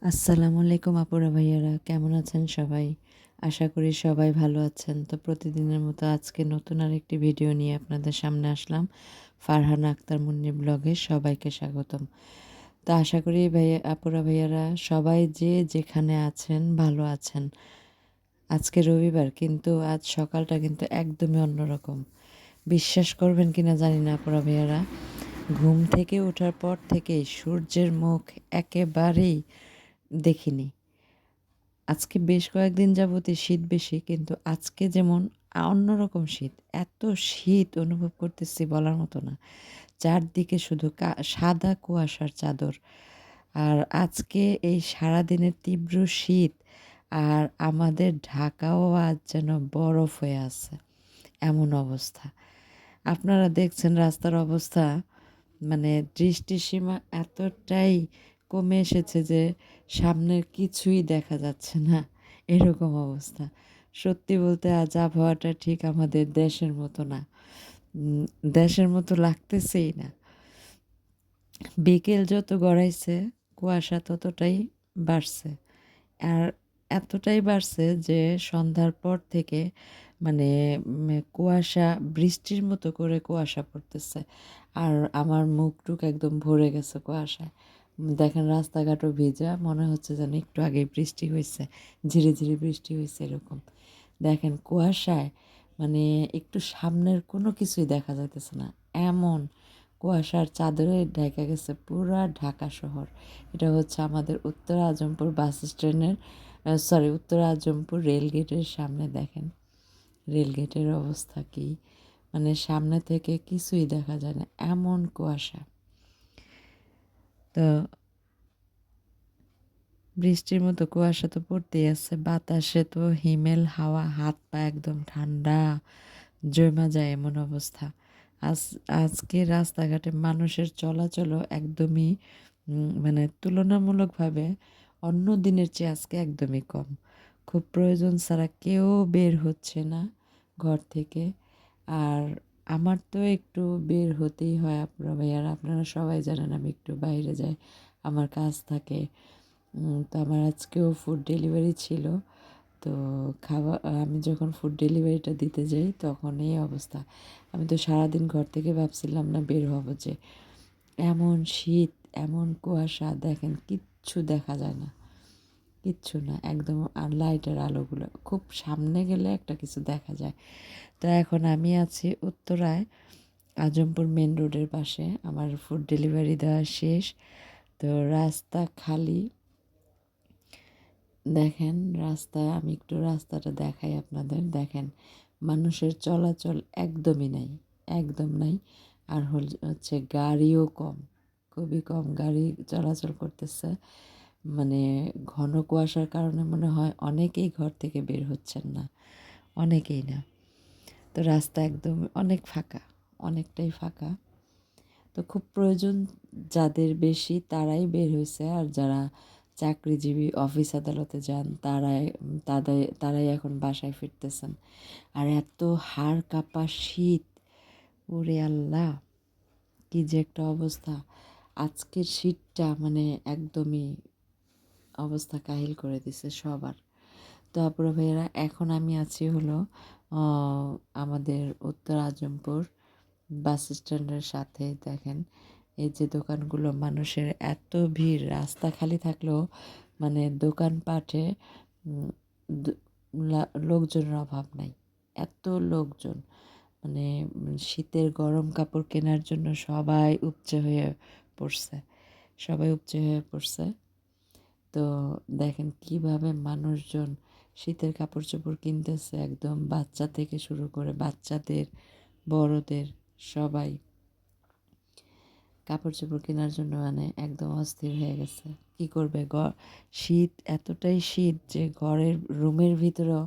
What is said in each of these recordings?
আসসালামু আলাইকুম আপুরা ভাইয়ারা, কেমন আছেন সবাই? আশা করি সবাই ভালো আছেন। তো প্রতিদিনের মতো আজকে নতুন আরেকটি ভিডিও নিয়ে আপনাদের সামনে আসলাম। ফারহানা আক্তার মুন্নি ব্লগে সবাইকে স্বাগতম। তো আশা করি ভাইয়া আপুরা ভাইয়ারা সবাই যে যেখানে আছেন ভালো আছেন। আজকে রবিবার কিন্তু আজ সকালটা কিন্তু একদমই অন্যরকম। বিশ্বাস করবেন কিনা জানি না আপুরা ভাইয়ারা, ঘুম থেকে ওঠার পর থেকেই সূর্যের মুখ একেবারেই দেখিনি। আজকে বেশ কয়েকদিন যাবতই শীত বেশি, কিন্তু আজকে যেমন অন্যরকম শীত। এত শীত অনুভব করতেছি বলার মতো না। চারদিকে শুধু সাদা কুয়াশার চাদর। আর আজকে এই সারাদিনের তীব্র শীত, আর আমাদের ঢাকাও আজ যেন বরফ হয়ে আছে, এমন অবস্থা। আপনারা দেখছেন রাস্তার অবস্থা, মানে দৃষ্টিসীমা এতটাই কমে এসেছে যে সামনের কিছুই দেখা যাচ্ছে না, এরকম অবস্থা। সত্যি বলতে আজ আবহাওয়াটা ঠিক আমাদের দেশের মতো না। উম, দেশের মতো লাগতেছেই না। বিকেল যত গড়াইছে কুয়াশা ততটাই বাড়ছে। আর এতটাই বাড়ছে যে সন্ধ্যার পর থেকে মানে কুয়াশা বৃষ্টির মতো করে কুয়াশা পড়তেছে। আর আমার মুখ-টুক একদম ভরে গেছে কুয়াশায়। দেখেন রাস্তাঘাটও ভিজা, মনে হচ্ছে যেন একটু আগেই বৃষ্টি হইছে। ঝিরিঝিরি বৃষ্টি হইছে এরকম। দেখেন কুয়াশায় মানে একটু সামনের কোনো কিছুই দেখা যাইতেছে না। এমন কুয়াশার চাদরে ঢাকা গেছে পুরা ঢাকা শহর। এটা হচ্ছে আমাদের উত্তরা আজমপুর বাস স্ট্যান্ডের উত্তরা আজমপুর রেলগেটের সামনে। দেখেন রেলগেটের অবস্থা কী, মানে সামনে থেকে কিছুই দেখা যায় না, এমন কুয়াশা। তো বৃষ্টির মতো কুয়াশা তো পড়তেই আছে, বাতাসে তো হিমেল হাওয়া, হাত পা একদম ঠান্ডা জমা যায় এমন অবস্থা। আজ আজকে রাস্তাঘাটে মানুষের চলাচলও একদমই মানে তুলনামূলকভাবে অন্য দিনের চেয়ে আজকে একদমই কম। খুব প্রয়োজন ছাড়া কেউ বের হচ্ছে না ঘর থেকে। আর আমার তো একটু বের হতেই হয় আপনারা ভাইয়ারা, আপনারা সবাই জানেন আমি একটু বাইরে যাই, আমার কাজ থাকে। তো আমার আজকেও ফুড ডেলিভারি ছিল। তো আমি যখন ফুড ডেলিভারিটা দিতে যাই তখন এই অবস্থা। আমি তো সারাদিন ঘর থেকে ভাবছিলাম না বের হব যে, এমন শীত, এমন কুয়াশা, দেখেন কিচ্ছু দেখা যায় না, কিচ্ছু না একদম। আর লাইটের আলোগুলো খুব সামনে গেলে একটা কিছু দেখা যায়। তো এখন আমি আছি উত্তরায় আজমপুর মেন রোডের পাশে, আমার ফুড ডেলিভারি দেওয়া শেষ। তো রাস্তা খালি। দেখেন রাস্তা, আমি একটু রাস্তাটা দেখাই আপনাদের। দেখেন মানুষের চলাচল একদমই নাই, একদম নাই। আর হচ্ছে গাড়িও কম, খুবই কম গাড়ি চলাচল করতেছে। মানে ঘন কুয়াশার কারণে মনে হয় অনেকেই ঘর থেকে বের হচ্ছেন না, অনেকেই না। তো রাস্তা একদম অনেক ফাঁকা, অনেকটাই ফাঁকা। তো খুব প্রয়োজন যাদের বেশি তারাই বের হয়েছে, আর যারা চাকরিজীবী অফিস আদালতে যান তারাই এখন বাসায় ফিরতেছেন। আর এত হাড় কাঁপা শীত, ওরে আল্লাহ, কি যে একটা অবস্থা! আজকের শীতটা মানে একদমই অবস্থা কাহিল করে দিছে সবার। তো আপুরা ভাইয়েরা, এখন আমি আছি হলো আমাদের উত্তর আজমপুর বাস স্ট্যান্ডের সাথে। দেখেন এই যে দোকানগুলো, মানুষের এত ভিড়, রাস্তা খালি থাকলেও মানে দোকানপাটে উম, লোকজনের অভাব নাই, এত লোকজন। মানে শীতের গরম কাপড় কেনার জন্য সবাই উপচে হয়ে পড়ছে, সবাই উপচে হয়ে পড়ছে। তো দেখেন কিভাবে মানুষজন শীতের কাপড় চোপড় কিনতেছে, একদম বাচ্চা থেকে শুরু করে বাচ্চাদের, বড়দের সবাই কাপড় চোপড় কেনার জন্য মানে একদম অস্থির হয়ে গেছে। কি করবে, শীত এতটাই শীত যে ঘরের রুমের ভিতরেও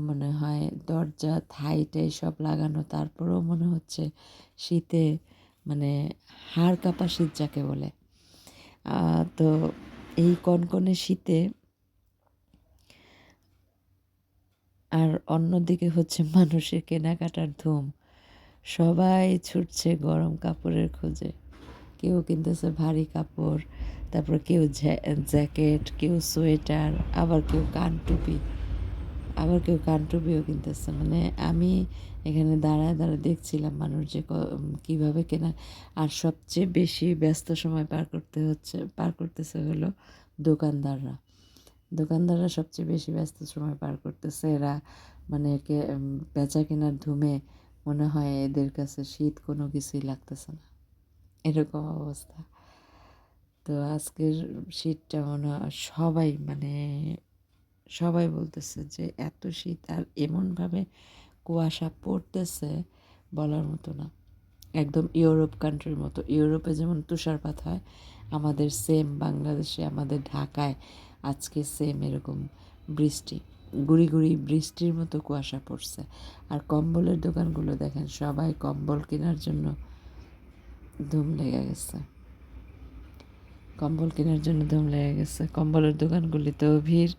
মনে হয় দরজা থাই সব লাগানো, তারপরেও মনে হচ্ছে শীতে মানে হাড় কাঁপা শীত যাকে বলে। তো এই কনকনে শীতে আর অন্যদিকে হচ্ছে মানুষের কেনাকাটার ধুম। সবাই ছুটছে গরম কাপড়ের খোঁজে, কেউ কিনতেছে ভারী কাপড়, তারপর কেউ জ্যাকেট, কেউ সোয়েটার, আবার কেউ কানটুপি, আবার কেউ কানটুপিও কিনতেছে। মানে আমি এখানে দাঁড়ায় দাঁড়ায় দেখছিলাম মানুষ যে কীভাবে কেনা। আর সবচেয়ে বেশি ব্যস্ত সময় পার করতেছে হলো দোকানদাররা। দোকানদাররা সবচেয়ে বেশি ব্যস্ত সময় পার করতেছে। এরা মানে বেচা কেনার ধুমে মনে হয় এদের কাছে শীত কোনো কিছুই লাগতেছে না, এরকম অবস্থা। তো আজকের শীতটা মনে হয় সবাই বলতেছে যে এত শীত, আর এমনভাবে কুয়াশা পড়তেছে বলার মতো না। একদম ইউরোপ কান্ট্রির মতো। ইউরোপে যেমন তুষারপাত হয়, আমাদের সেম বাংলাদেশে, আমাদের ঢাকায় আজকে সেম এরকম বৃষ্টি, গুড়ি গুড়ি বৃষ্টির মতো কুয়াশা পড়ছে। আর কম্বলের দোকানগুলো দেখেন, সবাই কম্বল কেনার জন্য ধুম লেগে গেছে। কম্বলের দোকানগুলিতেও ভিড়,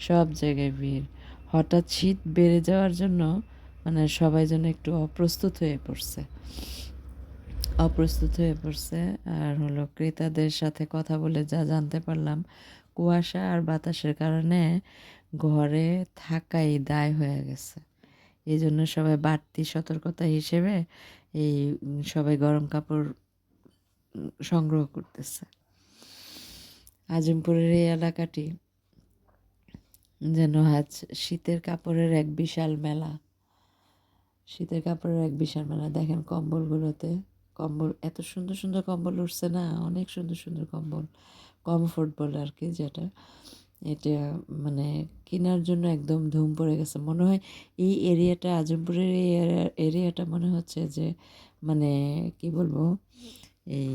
সব জায়গায় ভিড়। হঠাৎ শীত বেড়ে যাওয়ার জন্য মানে সবাই যেন একটু অপ্রস্তুত হয়ে পড়ছে। আর হলো ক্রেতাদের সাথে কথা বলে যা জানতে পারলাম, কুয়াশা আর বাতাসের কারণে ঘরে থাকাই দায় হয়ে গেছে। এই জন্য সবাই বাড়তি সতর্কতা হিসেবে সবাই গরম কাপড় সংগ্রহ করতেছে। আজিমপুরের এই এলাকাটি যেন আজ শীতের কাপড়ের এক বিশাল মেলা। দেখেন কম্বলগুলোতে, এত সুন্দর সুন্দর কম্বল উঠছে না, অনেক সুন্দর সুন্দর কম্বল, কমফোর্ট বলে আর কি যেটা, এটা মানে কেনার জন্য একদম ধুম পড়ে গেছে। মনে হয় এই এরিয়াটা, আজমপুরের এই এরিয়াটা মনে হচ্ছে যে মানে কি বলবো, এই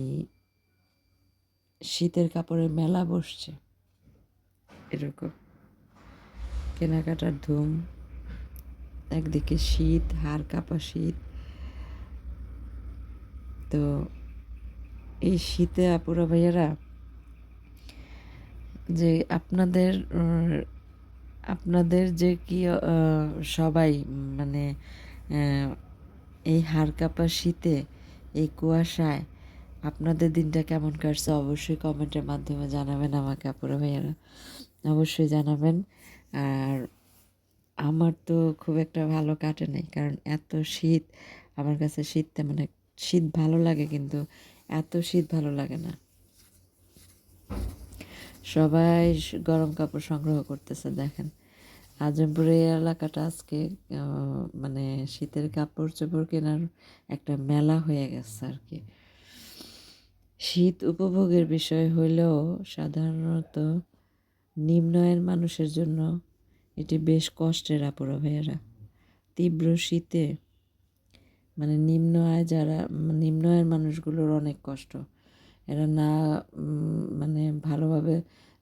শীতের কাপড়ের মেলা বসছে, এরকম কেনাকাটার ধুম। একদিকে শীত, হাড় কাঁপা শীত। তো এই শীতে আপুরা ভাইয়ারা, যে আপনাদের যে কি সবাই মানে এই হাড় কাঁপা শীতে, এই কুয়াশায় আপনাদের দিনটা কেমন কাটছে অবশ্যই কমেন্টের মাধ্যমে জানাবেন আমাকে আপুরা ভাইয়ারা, অবশ্যই জানাবেন। আর আমার তো খুব একটা ভালো কাটে নাই, কারণ এত শীত আমার কাছে। মানে শীত ভালো লাগে, কিন্তু এত শীত ভালো লাগে না। সবাই গরম কাপড় সংগ্রহ করতেছে। দেখেন আজমপুরের এই এলাকাটা আজকে মানে শীতের কাপড় চোপড় কেনার একটা মেলা হয়ে গেছে আর কি। শীত উপভোগের বিষয় হইলেও সাধারণত নিম্ন আয়ের মানুষের জন্য এটি বেশ কষ্টের আপুরা ভাইয়ারা। তীব্র শীতে মানে নিম্ন আয়ের মানুষগুলোর অনেক কষ্ট। এরা না মানে ভালোভাবে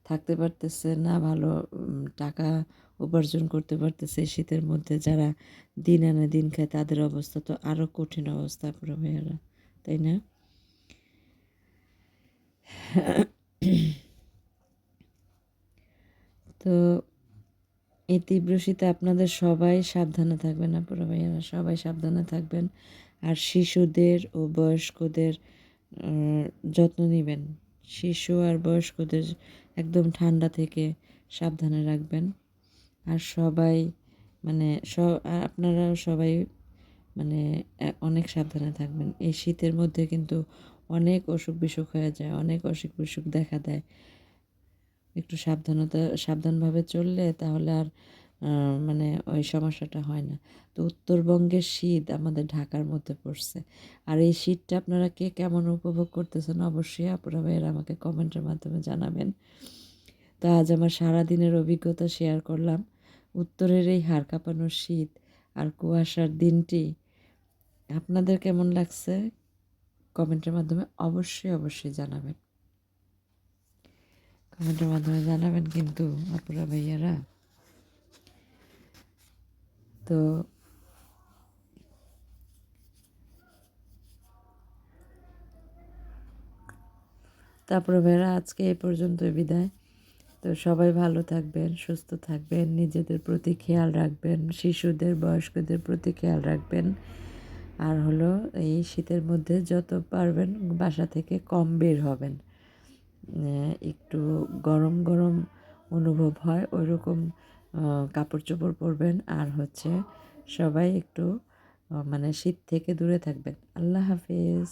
থাকতে পারতেছে না, ভালো টাকা উপার্জন করতে পারতেছে। শীতের মধ্যে যারা দিন আনে দিন খায়, তাদের অবস্থা তো আরও কঠিন অবস্থা পুরো ভাইয়ারা, তাই না? তো এই তীব্র শীতে আপনাদের সবাই সাবধানে থাকবেন আপুরা ভাইয়ারা, সবাই সাবধানে থাকবেন। আর শিশুদের ও বয়স্কদের যত্ন নেবেন। শিশু আর বয়স্কদের একদম ঠান্ডা থেকে সাবধানে রাখবেন। আর সবাই মানে আপনারাও সবাই মানে অনেক সাবধানে থাকবেন। এই শীতের মধ্যে কিন্তু অনেক অসুখ বিসুখ হয়ে যায়, অনেক অসুখ বিসুখ দেখা দেয়। একটু সাবধানভাবে চললে তাহলে আর মানে ওই সমস্যাটা হয় না। তো উত্তরবঙ্গের শীত আমাদের ঢাকার মধ্যে পড়ছে। আর এই শীতটা আপনারা কে কেমন উপভোগ করতেছেন অবশ্যই আপুরা ভাইয়েরা আমাকে কমেন্টের মাধ্যমে জানাবেন। তো আজ আমার সারাদিনের অভিজ্ঞতা শেয়ার করলাম। উত্তরের এই হাড় কাঁপানো শীত আর কুয়াশার দিনটি আপনাদের কেমন লাগছে কমেন্টের মাধ্যমে অবশ্যই জানাবেন। কমেন্টের মাধ্যমে জানাবেন কিন্তু আপুরা ভাইয়ারা। তো তারপরে ভাইয়ারা আজকে এই পর্যন্ত বিদায়। তো সবাই ভালো থাকবেন, সুস্থ থাকবেন, নিজেদের প্রতি খেয়াল রাখবেন, শিশুদের বয়স্কদের প্রতি খেয়াল রাখবেন। আর হলো এই শীতের মধ্যে যত পারবেন বাসা থেকে কম বের হবেন। একটু গরম গরম অনুভব হয় ওইরকম কাপড় চোপড় পরবেন। আর হচ্ছে সবাই একটু মানে শীত থেকে দূরে থাকবেন। আল্লাহ হাফিজ।